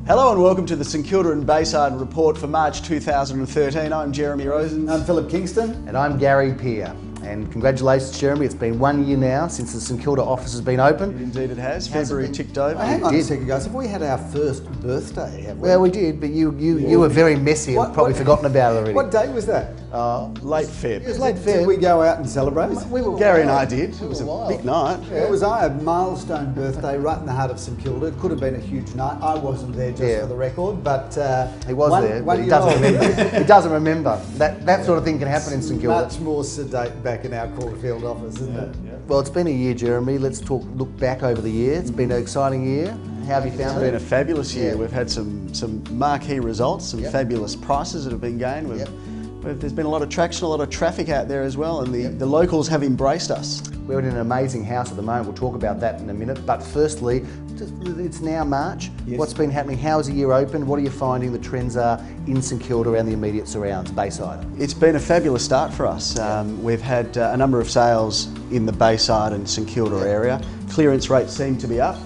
Hello and welcome to the St Kilda and Bayside Report for March 2013. I'm Jeremy Rosen. I'm Philip Kingston. And I'm Gary Peer. And congratulations, Jeremy. It's been 1 year now since the St Kilda office has been open. Indeed it has. February ticked over. Hang on a second, guys. Have we had our first birthday, have we? Well, we did, but you were very messy and probably forgotten about it already. What day was that? Late Feb. It was late Feb. Did we go out and celebrate? Gary and I did. It was a big night. Yeah. It was a milestone birthday right in the heart of St Kilda. It could have been a huge night. I wasn't there just for the record, but he was there, but he doesn't remember. He doesn't remember. That sort of thing can happen in St Kilda. Much more sedate back in our Caulfield office, isn't it? Yeah. Well, it's been a year, Jeremy. Let's look back over the year. It's been an exciting year. How have you found it? It's been a fabulous year. We've had some marquee results, some fabulous prices that have been gained. There's been a lot of traction, a lot of traffic out there as well, and the locals have embraced us. We're in an amazing house at the moment. We'll talk about that in a minute. But firstly, it's now March. Yes. What's been happening? How's the year open? What are you finding the trends are in St Kilda and the immediate surrounds, Bayside? It's been a fabulous start for us. We've had a number of sales in the Bayside and St Kilda area. Clearance rates seem to be up.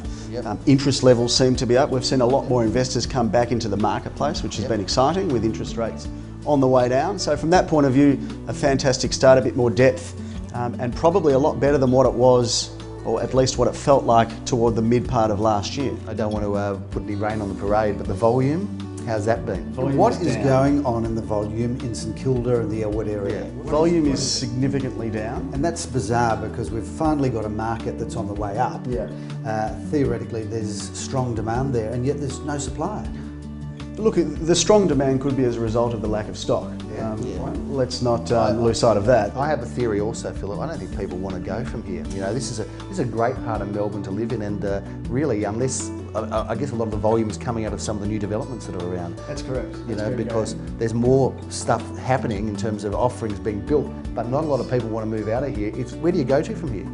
Interest levels seem to be up. We've seen a lot more investors come back into the marketplace, which has been exciting with interest rates on the way down. So from that point of view, a fantastic start, a bit more depth, and probably a lot better than what it was, or at least what it felt like toward the mid part of last year. I don't want to put any rain on the parade, but the volume, how's that been? What is going on in the volume in St Kilda and the Elwood area? Volume is significantly down. And that's bizarre because we've finally got a market that's on the way up. Theoretically, there's strong demand there, and yet there's no supply. Look, the strong demand could be as a result of the lack of stock. Let's not lose sight of that. I have a theory also, Philip. I don't think people want to go from here. You know, this is a great part of Melbourne to live in, and really, unless I guess a lot of the volume is coming out of some of the new developments that are around. That's correct. You know, because there's more stuff happening in terms of offerings being built, but not a lot of people want to move out of here. Where do you go to from here?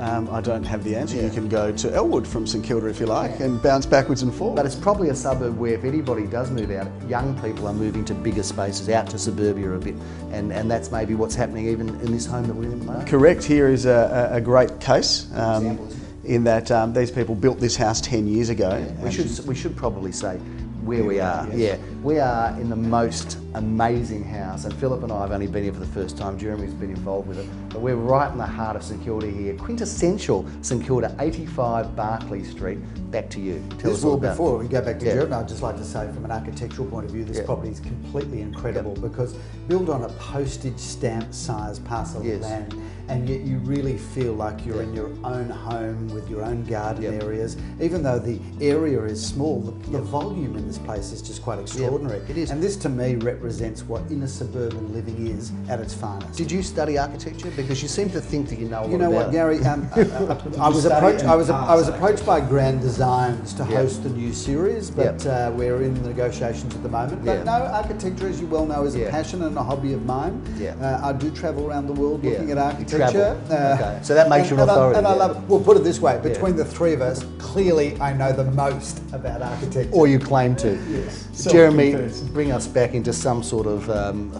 I don't have the answer. You can go to Elwood from St Kilda if you like and bounce backwards and forwards. But it's probably a suburb where if anybody does move out, young people are moving to bigger spaces, out to suburbia a bit, and that's maybe what's happening even in this home that we're in at the moment. Correct. Here is a great case in that these people built this house 10 years ago. We should probably say where we are. We are in the most amazing house, and Philip and I have only been here for the first time. Jeremy's been involved with it, but we're right in the heart of St Kilda here, quintessential St Kilda, 85 Barclay Street. Back to you. Tell us all about. Before we go back to Jeremy, I'd just like to say from an architectural point of view, this property is completely incredible because built on a postage stamp size parcel of land, and yet you really feel like you're in your own home with your own garden areas. Even though the area is small, the volume in this place is just quite extraordinary. It is. And this to me represents what inner suburban living is at its finest. Did you study architecture? Because you seem to think that you know a lot about it. You know what, Gary? I was approached by Grand Designs to host the new series, but we're in negotiations at the moment. But no, architecture, as you well know, is a passion and a hobby of mine. I do travel around the world looking at architecture. Okay. So that makes you an authority. And I love it. Well, put it this way, between the three of us, clearly I know the most about architecture. Or you claim to. Yes. Jeremy, bring us back into some sort of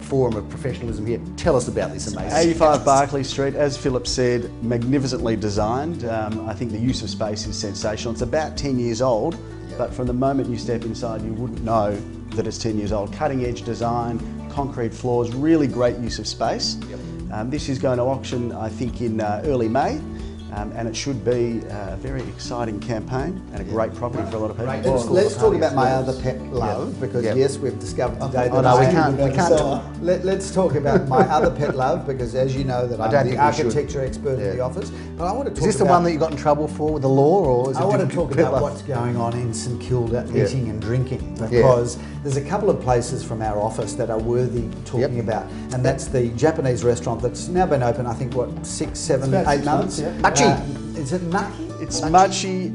forum of professionalism here. Tell us about this amazing 85 Barclay Street, as Philip said, magnificently designed. I think the use of space is sensational. It's about 10 years old, but from the moment you step inside, you wouldn't know that it's 10 years old. Cutting edge design, concrete floors, really great use of space. This is going to auction, I think, in early May. And it should be a very exciting campaign and a great property for a lot of people. Let's talk about my other pet love, because yes, we've discovered today that we can't. Let's talk about my other pet love, because as you know that I'm the architecture expert in the office. But I want to talk Is this the one that you got in trouble for with the law, or is it? I want to talk about what's going on in St Kilda, eating and drinking, because there's a couple of places from our office that are worthy talking about, and that's the Japanese restaurant that's now been open, I think, what, 6, 7, 8 months? Is it Maki? It's Machi,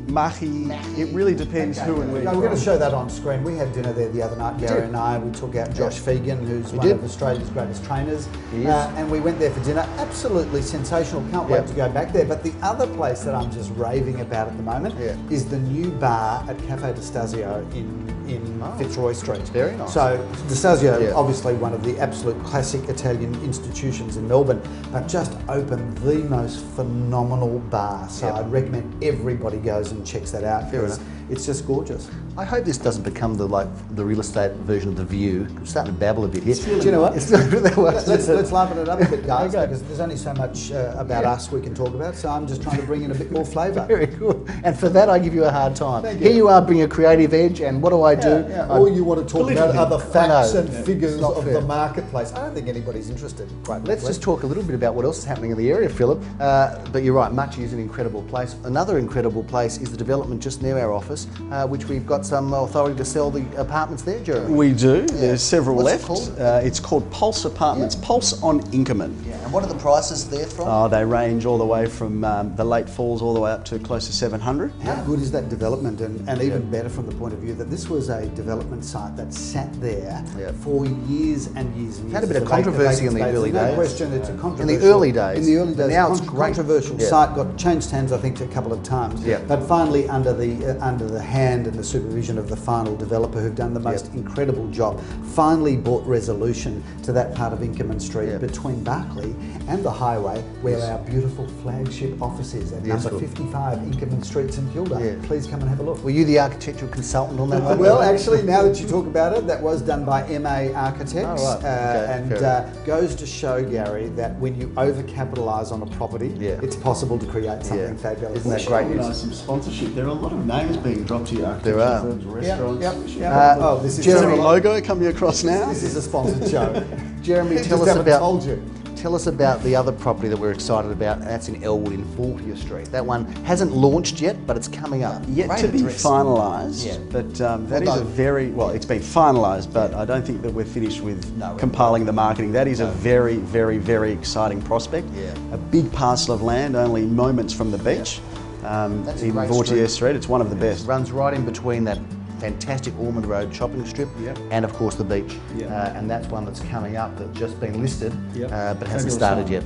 Mahi. It really depends who and where. No, we're going to show that on screen. We had dinner there the other night, Gary and I. We took out Josh Fegan, who's one of Australia's greatest trainers. And we went there for dinner. Absolutely sensational. Can't wait to go back there. But the other place that I'm just raving about at the moment is the new bar at Cafe di Stasio in Fitzroy Street. Very nice. So di Stasio, obviously one of the absolute classic Italian institutions in Melbourne, but just opened the most phenomenal bar. So I'd recommend everybody goes and checks that out, because it's just gorgeous. I hope this doesn't become the real estate version of The View. I'm starting to babble a bit here. Do you know what? Let's liven it up a bit, guys, Okay. because there's only so much about us we can talk about, so I'm just trying to bring in a bit more flavour. Very good. And for that, I give you a hard time. Thank you. Here you are, bring a creative edge, and what do I do? All you want to talk about are the facts I know. and figures Not of fair. the marketplace. I don't think anybody's interested. Quite Let's frankly. just talk a little bit about what else is happening in the area, Philip. But you're right, Muchie is an incredible place. Another incredible place is the development just near our office, which we've got some authority to sell the apartments there, Jeremy. We do. There's several What's it left. called? It's called Pulse Apartments. Pulse on Inkerman. Yeah. And what are the prices there from? Oh, they range all the way from the late falls all the way up to close to 700. How good is that development? And even better from the point of view that this was a development site that sat there for years and years and years. Had a bit of controversy in the early days. No question, it's a controversial. In the early days. In the early days, now it's great. Controversial site, got changed hands I think a couple of times. Yeah. But finally under the hand and the supervision of the final developer who've done the most incredible job, finally brought resolution to that part of Inkerman Street between Barclay and the highway where our beautiful flagship office is at number 55 Inkerman Street, St Kilda. Yeah. Please come and have a look. Were you the architectural consultant on that one? Well, actually, now that you talk about it, that was done by MA Architects, Oh, right. Okay, and goes to show, Gary, that when you overcapitalise on a property, it's possible to create something fabulous. Isn't that great news? Some sponsorship. There are a lot of names being dropped here. There are. Firms, restaurants. Oh, this is Jeremy logo coming across now. This is a sponsored show. Jeremy, Just tell us haven't about. told you. Tell us about the other property that we're excited about, and that's in Elwood in 40th Street. That one hasn't launched yet, but it's coming up. Yet Great to be address. finalised, but that is a very, well, it's been finalised, but I don't think that we're finished with compiling the marketing. That is a very, very, very exciting prospect. A big parcel of land, only moments from the beach in great 40th Street. It's one of the best. Runs right in between that fantastic Ormond Road shopping strip and of course the beach. And that's one that's coming up that's just been listed but hasn't started yet.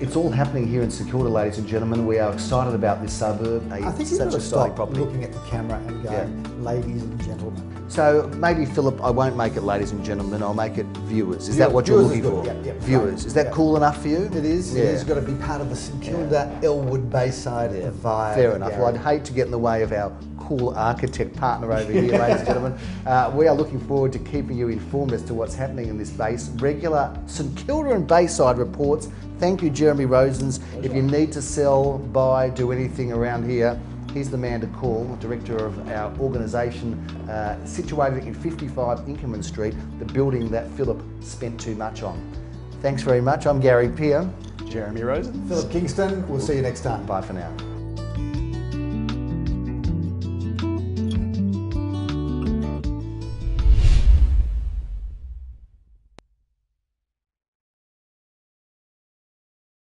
It's all happening here in St Kilda, ladies and gentlemen. We are excited about this suburb. I think you've got to stop looking at the camera and going, ladies and gentlemen. So maybe, Philip, I won't make it ladies and gentlemen, I'll make it viewers. Is that what you're looking for? Viewers. Is that cool enough for you? It is. It has got to be part of the St Kilda Elwood Bayside vibe. Fair enough. Well, I'd hate to get in the way of our cool architect partner over here, ladies and gentlemen. We are looking forward to keeping you informed as to what's happening in this base. Regular St Kilda and Bayside reports. Thank you, Jeremy Rosens. If you need to sell, buy, do anything around here, he's the man to call, director of our organisation, situated in 55 Inkerman Street, the building that Philip spent too much on. Thanks very much. I'm Gary Peer. Jeremy Rosen. Philip Kingston. We'll see you next time. Bye for now.